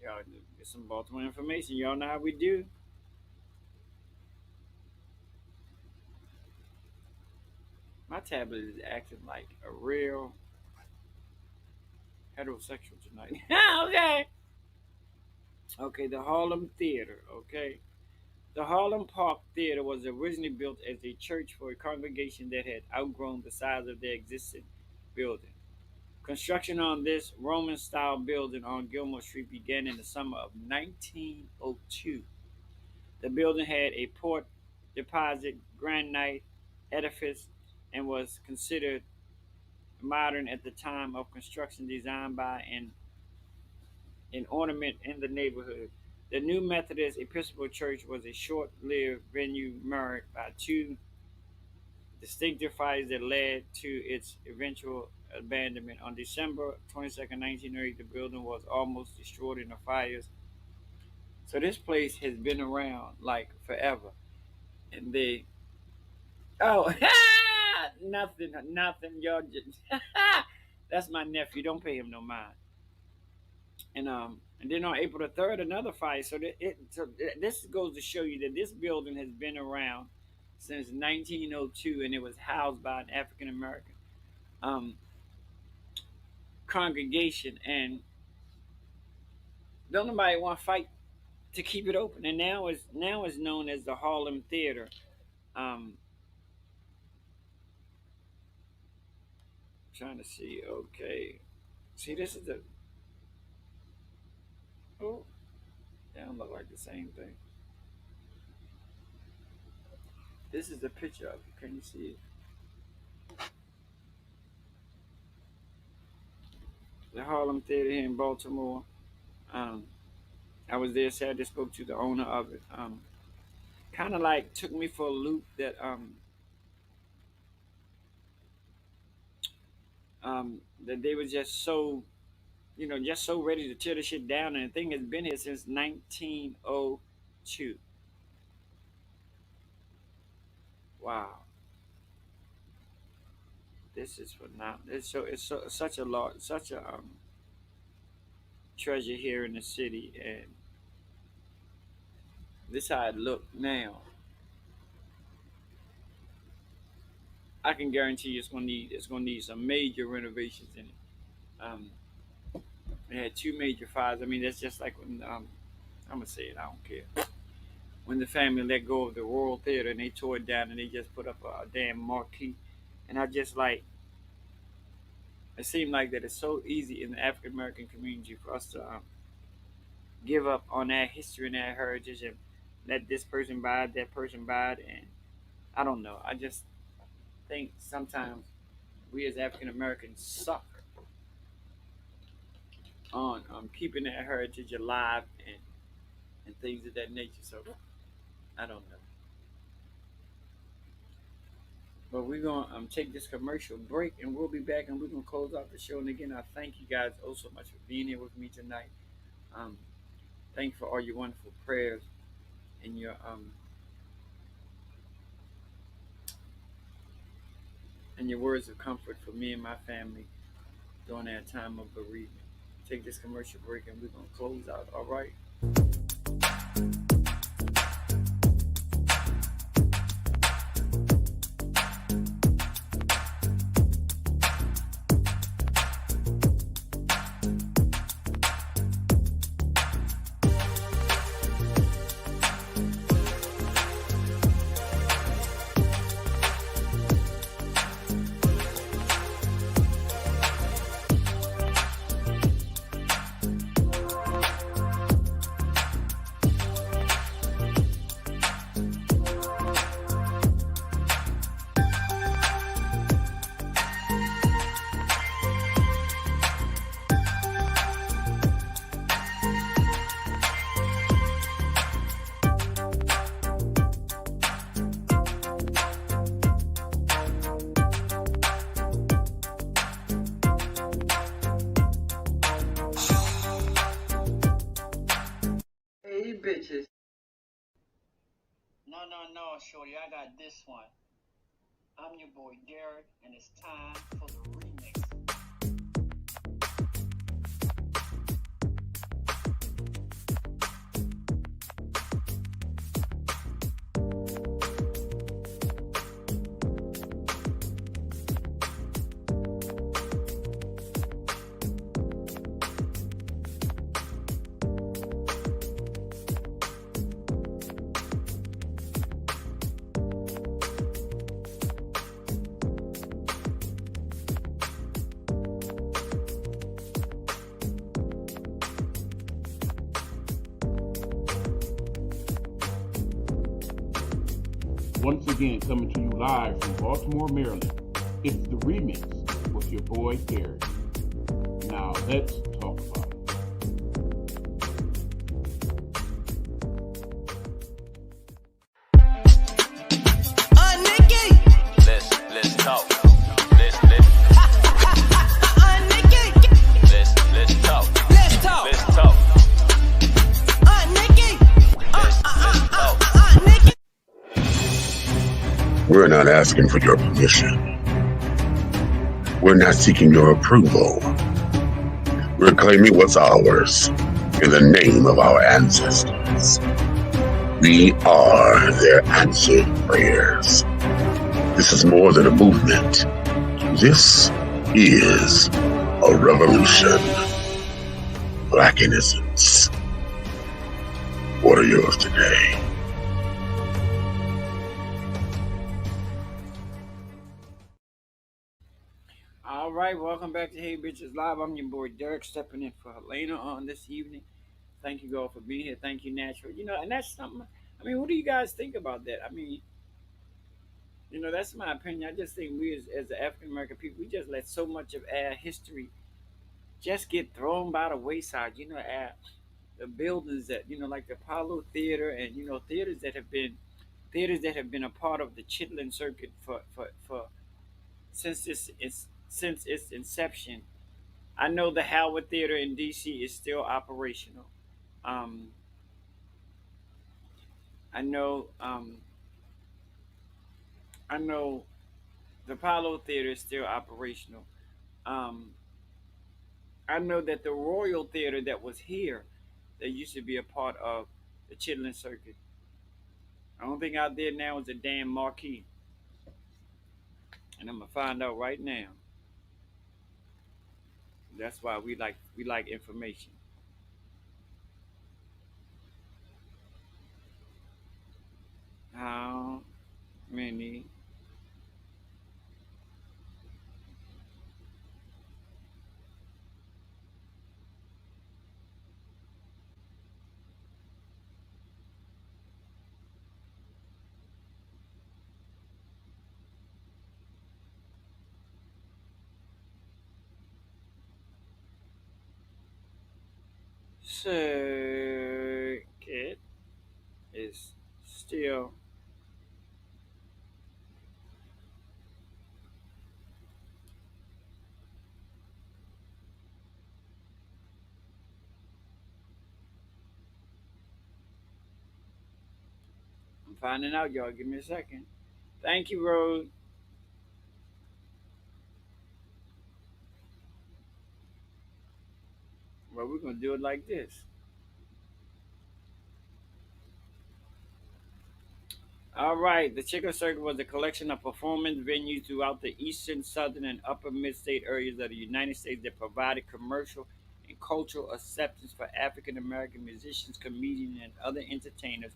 Y'all get some Baltimore information. Y'all know how we do. My tablet is acting like a real heterosexual tonight. Okay. Okay, the Harlem Theater. Okay. The Harlem Park Theater was originally built as a church for a congregation that had outgrown the size of their existing building. Construction on this Roman style building on Gilmore Street began in the summer of 1902. The building had a port deposit granite edifice and was considered modern at the time of construction, designed by an ornament in the neighborhood. The New Methodist Episcopal Church was a short lived venue marked by two distinctive fires that led to its eventual abandonment. On December 22nd, 1908, the building was almost destroyed in the fires. So this place has been around like forever. And oh, nothing, y'all just, that's my nephew. Don't pay him no mind. And then on April the 3rd, another fire. This goes to show you that this building has been around since 1902, and it was housed by an African American um, congregation, and don't nobody want to fight to keep it open. And now is known as the Harlem Theater. Um, Trying to see. Okay, see this is the oh, they don't look like the same thing. This is the picture of it. Can you see it? The Harlem Theater here in Baltimore. Um, I was there Saturday, spoke to the owner of it. Kind of like took me for a loop that they were just so, just so ready to tear the shit down. And the thing has been here since 1902. Wow, this is phenomenal. Such a lot, such a treasure here in the city, and this how it look now. I can guarantee you it's gonna need some major renovations in it. Um, it had two major fires. I mean, that's just like when I'm gonna say it. I don't care. When the family let go of the Royal Theater and they tore it down and they just put up a damn marquee, and I just like it seemed like that it's so easy in the African American community for us to give up on that history and that heritage and let this person buy it, that person buy it, and I don't know. I just think sometimes we as African Americans suck on keeping that heritage alive and things of that nature. So I don't know. But we're gonna take this commercial break, and we'll be back, and we're gonna close out the show. And again, I thank you guys oh so much for being here with me tonight. Um, Thank you for all your wonderful prayers and your and your words of comfort for me and my family during that time of bereavement. Take this commercial break and we're going to close out. All right. Hey, bitches. No, shorty, I got this one. I'm your boy Derek, and it's time for the remix. Once again, coming to you live from Baltimore, Maryland. It's the remix with your boy Derek. Now let's talk about it. Let's talk. Let's talk. Let's talk. We're not asking for your permission. We're not seeking your approval. We're claiming what's ours in the name of our ancestors. We are their answered prayers. This is more than a movement. This is a revolution. Black innocence. What are yours today? All right, welcome back to Hey Bitches Live. I'm your boy Derek, stepping in for Helena on this evening. Thank you all for being here. Thank you, Natural. And that's something. I mean, what do you guys think about that? I mean, that's my opinion. I just think we, as the African American people, we just let so much of our history just get thrown by the wayside. Our the buildings that like the Apollo Theater, and theaters that have been a part of the Chitlin Circuit for since its inception. I know the Howard Theater in D.C. is still operational. Um, I know I know the Apollo Theater is still operational. Um, I know that the Royal Theater that was here, that used to be a part of the Chitlin Circuit. The only thing out there now is a damn marquee, and I'm gonna find out right now. That's why we like information. How many circuit is still I'm finding out, y'all. Give me a second. Thank you, Rose. Well, we're gonna do it like this. All right, the Chicken Circuit was a collection of performance venues throughout the eastern, southern, and upper mid-state areas of the United States that provided commercial and cultural acceptance for African American musicians, comedians, and other entertainers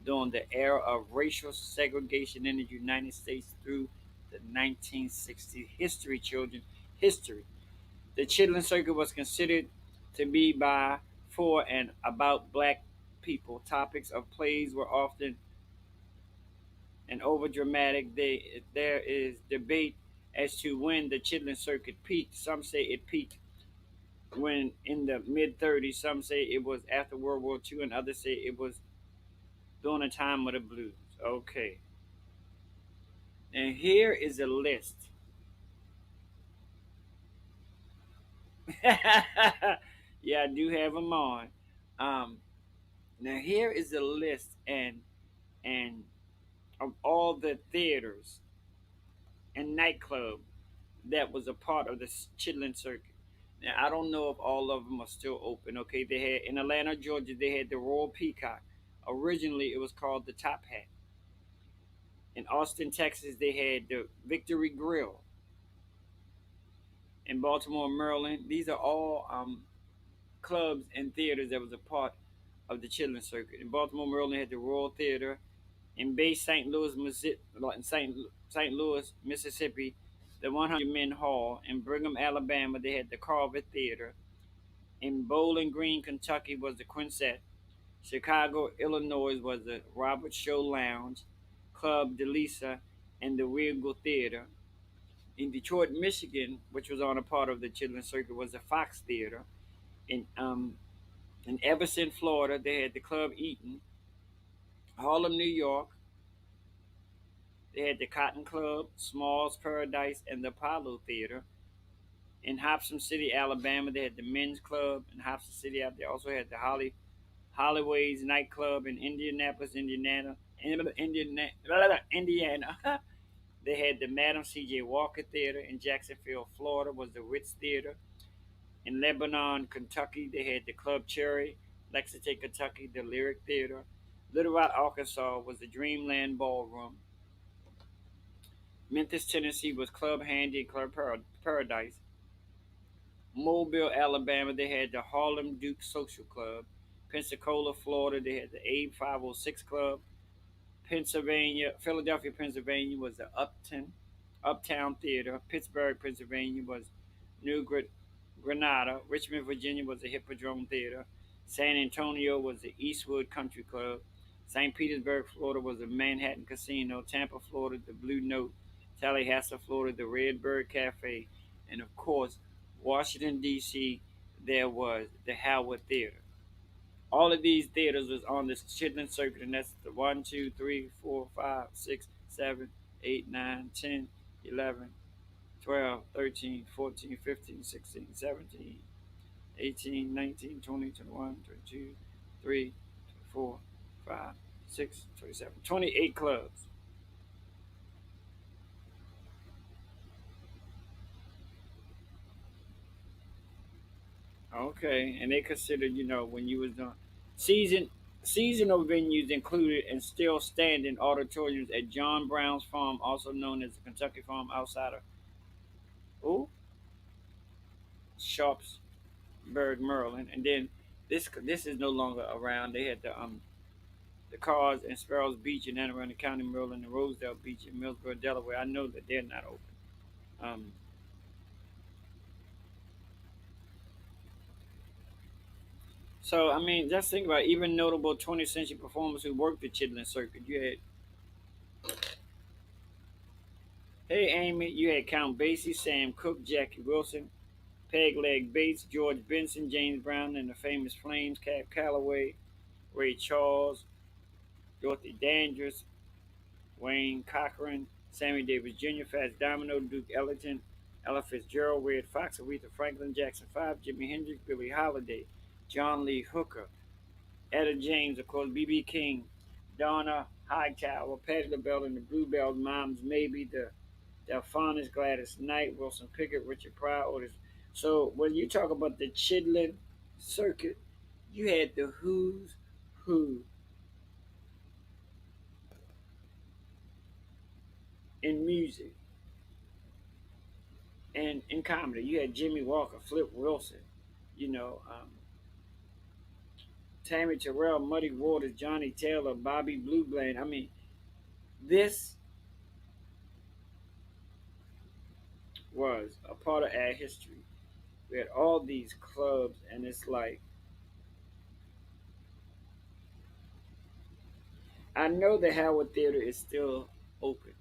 during the era of racial segregation in the United States through the 1960s. History, children, history. The Chitlin Circuit was considered to be by, for, and about black people. Topics of plays were often and overdramatic. There is debate as to when the Chitlin Circuit peaked. Some say it peaked when in the mid 30s. Some say it was after World War II, and others say it was during the time of the blues. Okay, and here is a list. Yeah, I do have them on. Um, Now here is a list and of all the theaters and nightclubs that was a part of the Chitlin Circuit. Now I don't know if all of them are still open. Okay, they had in Atlanta, Georgia, they had the Royal Peacock. Originally, it was called the Top Hat. In Austin, Texas, they had the Victory Grill. In Baltimore, Maryland, these are all clubs and theaters that was a part of the Chitlin Circuit. In Baltimore, Maryland, they had the Royal Theater. In Bay St. Louis, Missouri, in St. Louis, Mississippi, the 100 Men Hall. In Brigham, Alabama, they had the Carver Theater. In Bowling Green, Kentucky, was the Quinset. Chicago, Illinois, was the Robert Show Lounge, Club Delisa, and the Regal Theater. In Detroit, Michigan, which was on a part of the Chitlin Circuit, was the Fox Theater. In Everson, Florida, they had the Club Eaton. Harlem, New York, they had the Cotton Club, Smalls Paradise, and the Apollo Theater. In Hobson City, Alabama, they had the Men's Club. In Hobson City, they also had the Hollyways nightclub in Indianapolis, Indiana. They had the Madam C.J. Walker Theater. In Jacksonville, Florida, was the Ritz Theater. In Lebanon, Kentucky, they had the Club Cherry. Lexington, Kentucky, the Lyric Theater. Little Rock, Arkansas, was the Dreamland Ballroom. Memphis, Tennessee, was Club Handy and Club Paradise. Mobile, Alabama, they had the Harlem Duke Social Club. Pensacola, Florida, they had the Abe 506 Club. Philadelphia, Pennsylvania, was the Uptown Theater. Pittsburgh, Pennsylvania, was New Granada. Richmond, Virginia, was the Hippodrome Theater. San Antonio was the Eastwood Country Club. St. Petersburg, Florida, was the Manhattan Casino. Tampa, Florida, the Blue Note. Tallahassee, Florida, the Redbird Cafe. And of course, Washington, D.C., there was the Howard Theater. All of these theaters was on this Chitlin Circuit, and that's the 1, 2, 3, 4, 5, 6, 7, 8, 9, 10, 11, 12, 13, 14, 15, 16, 17, 18, 19, 20, 21, 22, 3, 4, 5, 6, 27, 28 clubs. Okay, and they considered, when you was on season seasonal venues included and still standing auditoriums at John Brown's Farm, also known as the Kentucky Farm, outside of oh Sharpsburg, Maryland. And then this is no longer around. They had the Cars and Sparrows Beach in Anne Arundel County, Maryland, and Rosedale Beach in Millsboro, Delaware. I know that they're not open. Um, so I mean, just think about it. Even notable 20th century performers who worked the Chitlin Circuit. You had Hey Amy, you had Count Basie, Sam Cooke, Jackie Wilson, Peg Leg Bates, George Benson, James Brown, and the famous Flames, Cab Calloway, Ray Charles, Dorothy Dandridge, Wayne Cochran, Sammy Davis Jr., Fats Domino, Duke Ellington, Ella Fitzgerald, Red Fox, Aretha Franklin, Jackson 5, Jimi Hendrix, Billie Holiday, John Lee Hooker, Etta James, of course, B.B. King, Donna Hightower, Patti LaBelle and the Bluebells, Moms Maybe, the Delphinus, Gladys Knight, Wilson Pickett, Richard Pryor, Otis. So when you talk about the Chitlin circuit, you had the who's who in music and in comedy. You had Jimmy Walker, Flip Wilson, you know, Tammy Terrell, Muddy Waters, Johnny Taylor, Bobby Blue Bland. I mean, this was a part of our history. We had all these clubs, and it's like, I know the Howard Theater is still open.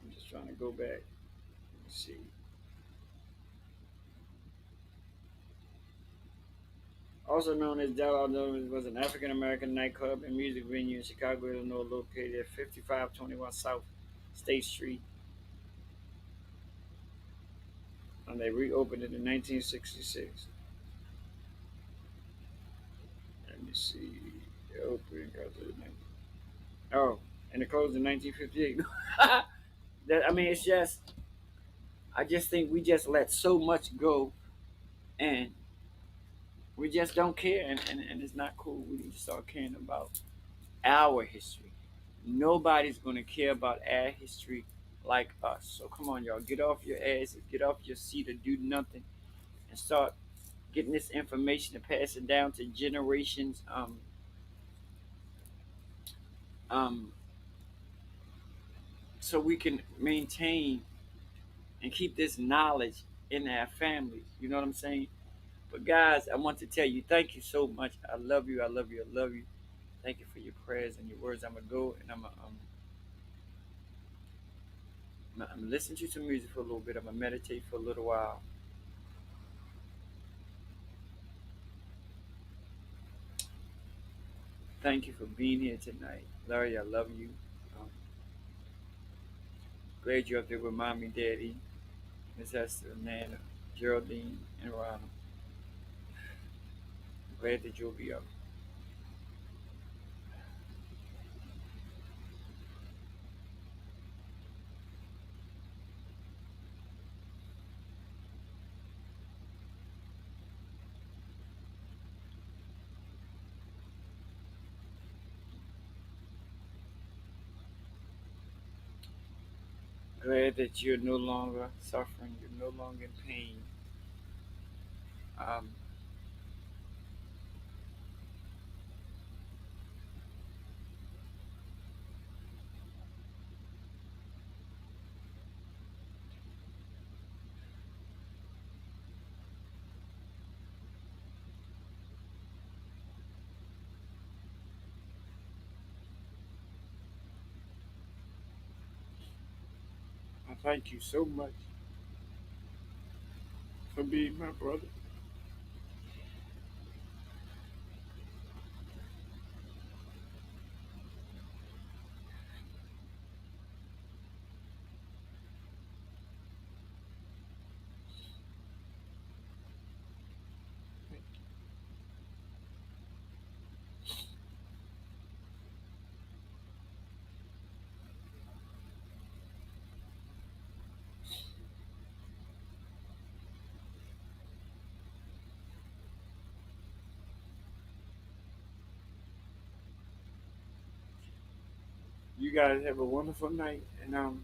I'm just trying to go back and see. Also known as Del Aldo, was an African American nightclub and music venue in Chicago, Illinois, located at 5521 South State Street. And they reopened it in 1966. Let me see. They opened, oh, and it closed in 1958. I mean, it's just, I just think we just let so much go, and we just don't care, and it's not cool. We need to start caring about our history. Nobody's going to care about our history like us. So come on, y'all. Get off your asses, get off your seat, or do nothing, and start getting this information and pass it down to generations. Um, so we can maintain and keep this knowledge in our families. You know what I'm saying? But guys, I want to tell you, thank you so much. I love you. I love you. I love you. Thank you for your prayers and your words. I'm gonna go and I'm listen to some music for a little bit. I'm gonna meditate for a little while. Thank you for being here tonight, Larry. I love you. Um, Glad you're up there with mommy, daddy, Miss Esther, Nana, Geraldine, and Ronald. Glad that you'll be up. Glad that you're no longer suffering. You're no longer in pain. Um, I thank you so much for being my brother. You guys have a wonderful night, and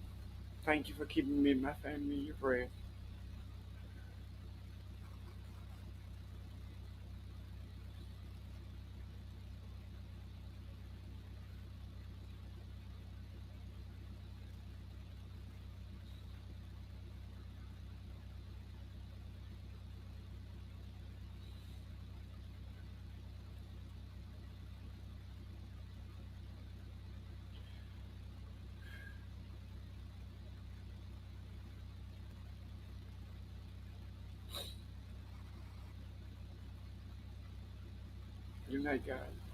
thank you for keeping me and my family in your prayers. Good night, guys.